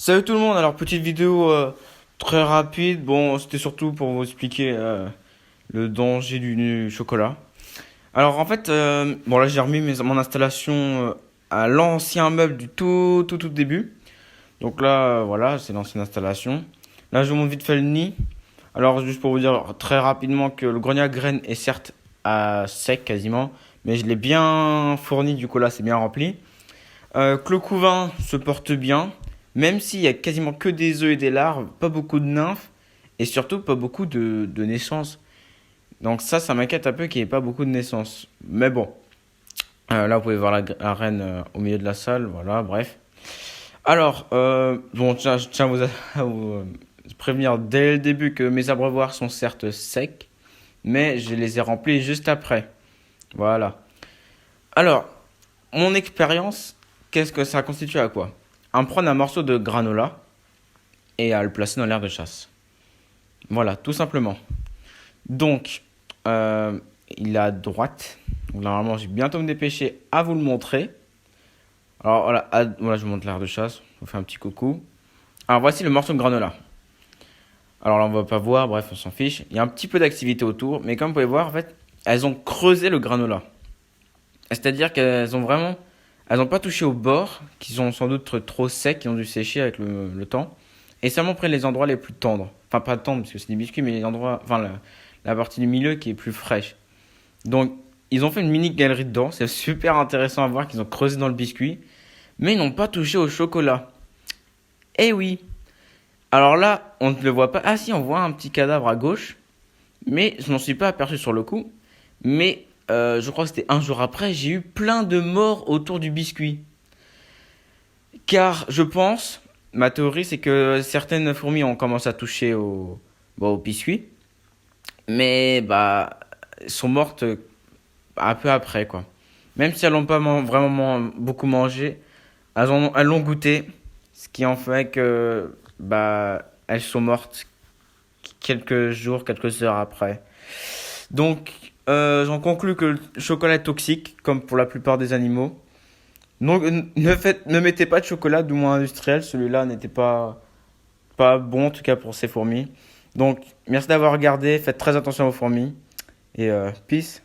Salut tout le monde, alors petite vidéo très rapide, bon c'était surtout pour vous expliquer le danger du chocolat. Alors en fait, bon là j'ai remis mon installation à l'ancien meuble du tout début. Donc là voilà, c'est l'ancienne installation. Là je vous montre vite fait le nid. Alors juste pour vous dire très rapidement que le grenier à graines est certes à sec quasiment, mais je l'ai bien fourni, du coup là c'est bien rempli. Que le couvain se porte bien, même s'il y a quasiment que des œufs et des larves, pas beaucoup de nymphes, et surtout pas beaucoup de naissances. Donc ça m'inquiète un peu qu'il n'y ait pas beaucoup de naissances. Mais bon, là vous pouvez voir la reine au milieu de la salle, voilà, bref. Alors, bon, je tiens à vous prévenir dès le début que mes abreuvoirs sont certes secs, mais je les ai remplis juste après. Voilà. Alors, mon expérience, qu'est-ce que ça constitue à quoi? À prendre un morceau de granola et à le placer dans l'air de chasse. Voilà, tout simplement. Donc, il est à droite. Donc, normalement, je vais bientôt me dépêcher à vous le montrer. Alors, voilà, voilà je vous montre l'air de chasse. On fait un petit coucou. Alors, voici le morceau de granola. Alors là, on va pas voir, bref, on s'en fiche. Il y a un petit peu d'activité autour, mais comme vous pouvez voir, en fait, elles ont creusé le granola. C'est-à-dire qu'elles ont vraiment. Elles n'ont pas touché au bord, qui sont sans doute trop secs, qui ont dû sécher avec le temps. Et seulement pris les endroits les plus tendres. Enfin, pas tendres, parce que c'est des biscuits, mais les endroits. Enfin, la partie du milieu qui est plus fraîche. Donc, ils ont fait une mini galerie dedans. C'est super intéressant à voir qu'ils ont creusé dans le biscuit. Mais ils n'ont pas touché au chocolat. Eh oui! Alors là, on ne le voit pas. Ah si, on voit un petit cadavre à gauche. Mais je m'en suis pas aperçu sur le coup. Mais je crois que c'était un jour après, j'ai eu plein de morts autour du biscuit. Car je pense, ma théorie, c'est que certaines fourmis ont commencé à toucher au biscuit. Mais bah, sont mortes un peu après, quoi. Même si elles n'ont pas vraiment beaucoup mangé, elles l'ont goûté. Ce qui en fait que bah, elles sont mortes quelques jours, quelques heures après. Donc, j'en conclus que le chocolat est toxique, comme pour la plupart des animaux. Donc, ne mettez pas de chocolat, du moins industriel. Celui-là n'était pas bon, en tout cas pour ces fourmis. Donc, merci d'avoir regardé. Faites très attention aux fourmis. Et peace.